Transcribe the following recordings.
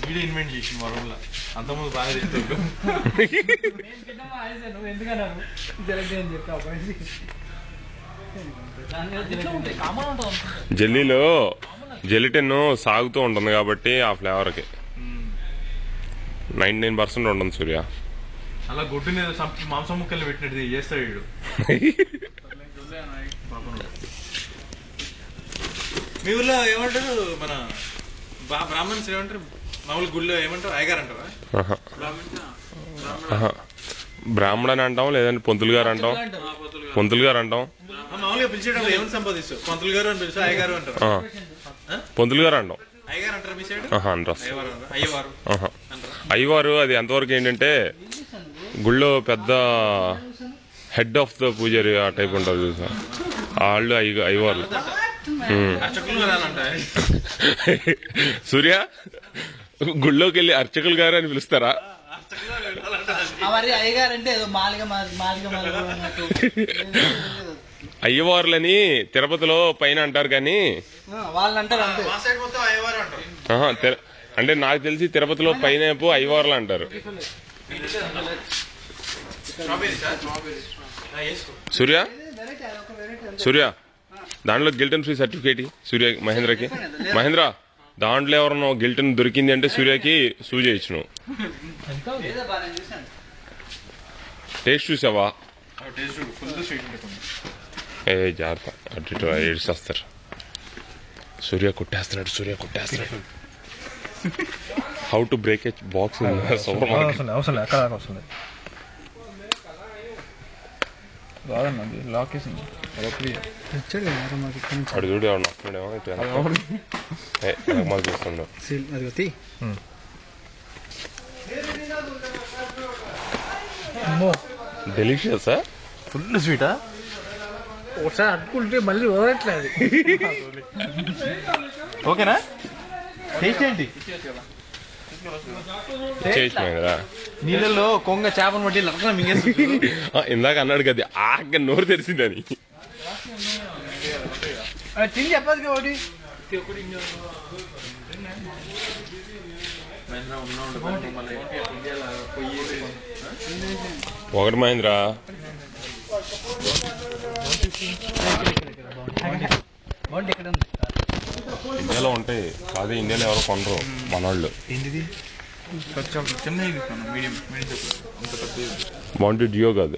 Video invent చేసి మా room లో అంతకుముందు బాగా తింటాడు. జెల్లీలో జెలిటిన్ సాగుతూ ఉంటుంది కాబట్టి ఆ ఫ్లేవర్కి 99% ఉంటుంది సూర్య. అలా గుడ్డు మీద మాంసం ముక్కలు పెట్టినట్టు చేస్తాడు వీడు. మీ ఊర్లో ఏమంటారు మన బ్రాహ్మణ్స్ ఏమంటారు? మామూలు గుళ్ళో ఏమంటారు? అయ్యగారు అంటారా? బ్రాహ్మణని అంటాం, లేదంటే పంతులు గారు అంటాం. పంతులు గారు అంటాం. మామూలుగా పిలిచేటప్పుడు ఏమని సంపాదిస్తావు? పంతులు గారు అని పిలుస్తా, అయ్యగారు అంటారు. పంతులు గారు అంటాం. అయ్యగారు అంటారు మీ సైడ్? అయ్యవారు అది ఎంతవరకు ఏంటంటే గుళ్ళో పెద్ద హెడ్ ఆఫ్ ద పూజారి ఆ టైప్ ఉంటారు చూసా, వాళ్ళు అయ్యవారు. సూర్య గుళ్ళోకి వెళ్ళి అర్చకులు గారు అని పిలుస్తారా? అయ్యవార్లని తిరుపతిలో పైన అంటారు కానీ అంటే నాకు తెలిసి తిరుపతిలో పైన అయ్యవార్లు అంటారు. సూర్య సూర్య దాంట్లో గిల్టన్ ఫ్రీ సర్టిఫికేట్ సూర్య మహేంద్రకి. మహేంద్ర దాంట్లో ఎవరన్నా గిల్టన్ దొరికింది అంటే సూర్యకి సూ చేయొచ్చు. నువ్వు టేస్ట్ చూసావా? ఏ జాగ్రత్త, అటు ఏడ్చేస్తారు. సూర్య కొట్టేస్తున్నాడు, సూర్య కొట్టేస్తున్నాడు. How to break a box supermarket. అవసరం ఎక్కడ అవసరం లేదు. రాదన్నది లాక్ వేసింది. అడు చూడు ఎవరు నొస్తున్నాడేమో మాకు చూస్తుండవు. డెలిషియసా? ఫుల్ స్వీటా? ఒకసారి అట్టుకుంటే మళ్ళీ వదలట్లేదు. ఓకేనా? టేస్ట్ ఏంటి? నీళ్ళల్లో కొంగ చేపను బట్టి లక్షణ మింగేస్తుంది. ఇందాక అన్నాడు కదా ఆగ నోరు తెరిచిందని. తిని చెప్పదు ఒకటి. ఒకటి మహేంద్ర ఇండియాలో ఉంటాయి కాదు, ఇండియాలో ఎవరో కొనరు మనవాళ్ళు. బాగుంటుంది జియో కాదు.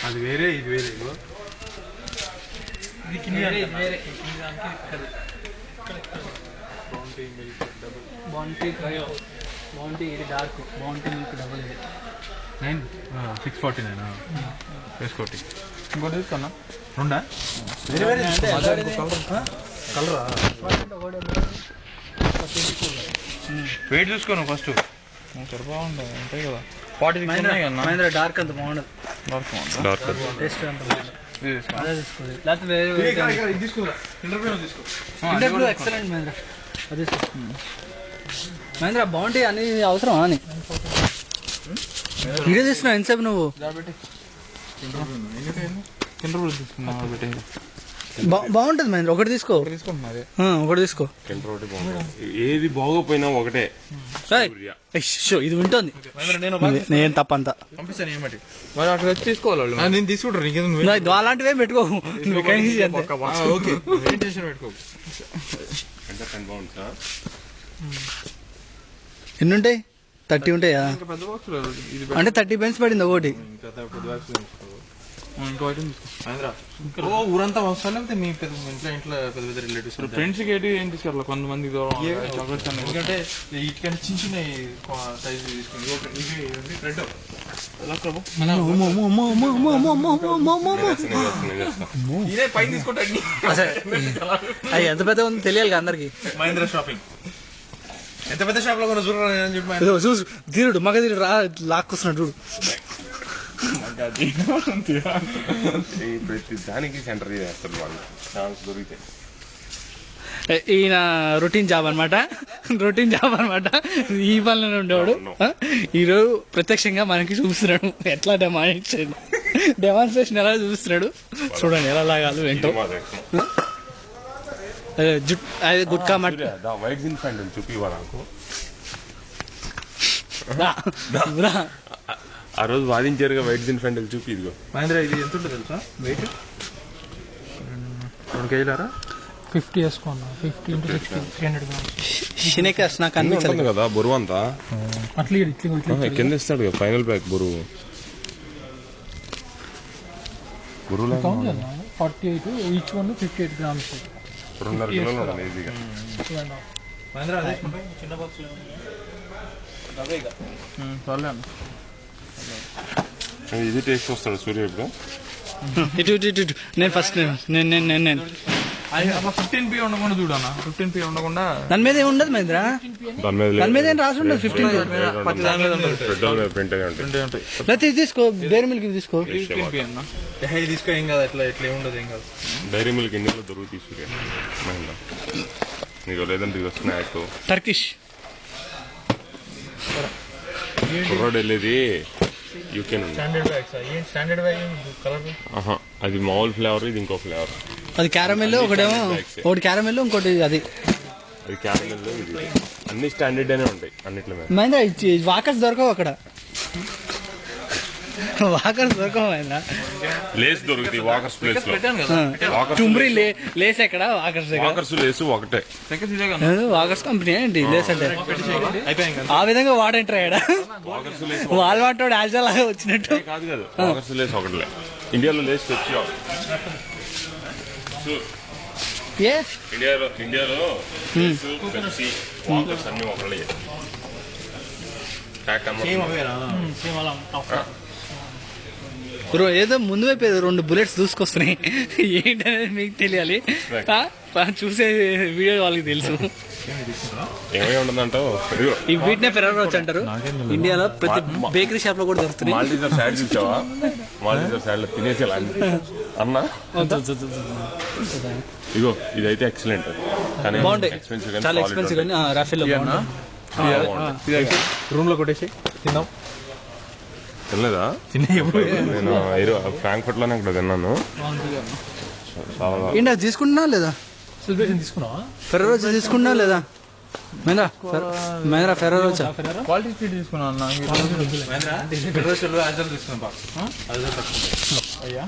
అది వేరే, ఇది వేరే. బాగుంటీ ఇది డార్క్, బాగుంటీ మిల్క్ డబుల్. 649 వేసుకోటి. ఇంకోటి తీసుకున్నా రెండా? కలరా? వెయిట్ చూసుకోను ఫస్ట్. సరే బాగుంది ఉంటాయి కదా. 40 మహేంద్ర డార్క్ అంత బాగుండదు. టేస్ట్ అంత బాగుండదు. ఎక్సలెంట్ మహేంద్ర. అదే మహేంద్ర బాగుంటాయి అని అవసరమా అని వీడియో తీసుకున్నావు ఎంతసేపు నువ్వు? బాగుంటది మహేంద్ర, ఒకటి తీసుకో. ఒకటి తీసుకో. ఏది బాగోపోయినా ఒకటే. ఇది ఉంటుంది, నేను తప్పంతా తీసుకోవాలి. నేను తీసుకుంటాను. అలాంటివే పెట్టుకోకు. ఎన్ని ఉంటాయి? 30 ఉంటాయా? అంటే 30 పెన్స్ పడింది ఒకటి. ఊరంతా వస్తా లేకపోతే మీ ఇంట్లో పెద్ద పెద్ద రిలేటివ్స్ ఫ్రెండ్స్ కి ఏం తీసుకెళ్ళాలి? కొంతమంది ఎందుకంటే ఇటుకంటే చిన్న చిన్న సైజు తీసుకుని పైన తీసుకుంటాడు. అది ఎంత పెద్ద ఉంది తెలియాలి అందరికి. మహేంద్ర షాపింగ్ ఎంత పెద్ద షాప్ లో చూడరా అని చెప్పి చూసు ధీరుడు మగ ధీరుడు లాక్కొస్తున్నాడు చూడు. ప్రతి దానికి సెంటర్ చేస్తారు వాళ్ళు ఛాన్స్ దొరికితే. ఈయన రొటీన్ జాబ్ అనమాట. ఈ పనిలోనే ఉండేవాడు. ఈరోజు ప్రత్యక్షంగా మనకి చూపిస్తున్నాడు ఎట్లా డెమాన్స్ట్రేషన్ ఎలా చూపిస్తున్నాడు చూడండి, ఎలా లాగాలి ఏంటో. అదే గుట్కా మట్ వైట్ జీన్ ప్యాంట్ చూపి నాకు ఆ రోజు వాదించారుగా వైట్ జీన్ ప్యాంట్ చూపి. ఇదిగో మహేంద్ర, ఇది ఎంత ఉంటుంది తెలుసా వెయిట్? 2 కేజీలారా? 50 వేసుకోన్నా. 50 into 60 300 grams. నాకు అనిపించదు కదా బరువు అంతా. అట్లా కింద ఇస్తాడు ఫైనల్ బ్యాగ్ బరువు. 48 ఈచ్ వన్ 58 grams. 2.5 కిలోలు ఉండాలి ఈజీగా. మహేంద్ర అదే చిన్న బాక్స్ చాలే అన్న. ఇది టేస్ట్ వస్తాడు సూర్య ఇప్పుడు. ఇటు నేను ఫస్ట్ నేను 15p ఉండకుండా చూడన్నా. 15p ఉండకుండా దాని మీద ఏమి ఉండదు మహేంద్ర. దాని మీద ఏం రాసి ఉండదు. 15 ప్రింట్ అయి ఉంటాయి. లేకపోతే ఇది తీసుకో, డైరీ మిల్క్ తీసుకో. 15p అన్న. ఇది తీసుకో, ఏం కాదు. ఎట్లా ఉండదు, ఏం కాదు. డైరీ మిల్క్ ఇండియాలో దొరుకుతాయి సూర్య మహేంద్ర. నీకు లేదంటే ఇది స్నాక్ టర్కిష్ కుర్రాడు వెళ్ళేది యూకే నుండి. Standard bag colour. అది మామూలు ఫ్లేవర్, ఇది ఇంకో ఫ్లేవర్. అది క్యారమెల్, ఒకటి క్యారమెల్, ఇంకోటి అది క్యారమెల్. ఇది అన్ని స్టాండర్డ్ అనే ఉంటాయి అన్నిట్లో మీద. మహేంద్ర వాకర్స్ దొరకవు అక్కడ. వాకర్స్ దొరకవు మహేంద్ర. లేస్ దొరుకుతాయి వాకర్స్ ప్లేస్ లో. చుమ్రీ లేస్ ఎక్కడ, వాకర్స్ లేస్ ఒకటే. వాకర్స్ కంపెనీ ఏంటి లేస్ అంటే? ఆ విధంగా వాడంటారా ఇక్కడ? వాళ్ళు వాటాడు యాజ్ అలాగే వచ్చినట్టు కాదు కదా. వాకర్స్ లేస్ ఒకటే. ఇండియాలో లేస్ తెచ్చి ఇండియాలో పెప్సీ వాకర్స్ అన్ని ఒకటే. ఏదో ముందు వైపు 2 bullets దూసుకొస్తున్నాయి. ఏంటనేది మీకు తెలియాలి. చూసే వీడియో వాళ్ళకి తెలుసు. ఏమై ఉండదంటావు? ఈ వీటినే ఫెర్రరో రోచర్ అంటారు. ఇండియాలో ప్రతి బేకరీ షాప్ లో కూడా దొరుకుతుంది. మాల్టీజర్ సైడ్ చూసావా? మాల్టీజర్ సైడ్ లో తినేసేలా అన్నా. ఇగో ఇదైతే ఎక్సలెంట్, కానీ చాలా ఎక్స్పెన్సివ్. కానీ రాఫెల్ రూమ్ లో కొట్టేసి తిందాం. తినలేదా? నేను ఫ్రాంక్ఫర్ట్ లోనే అక్కడ తిన్నాను. ఏంటి అది తీసుకుంటున్నా లేదా? సెలబ్రేషన్ తీసుకున్నావా? ఫెర్రరో రోచర్ తీసుకున్నా లేదా మహేంద్ర? ఫెర్రరో రోచర్ క్వాలిటీ స్పీడ్ తీసుకున్నా అన్న. అయ్యా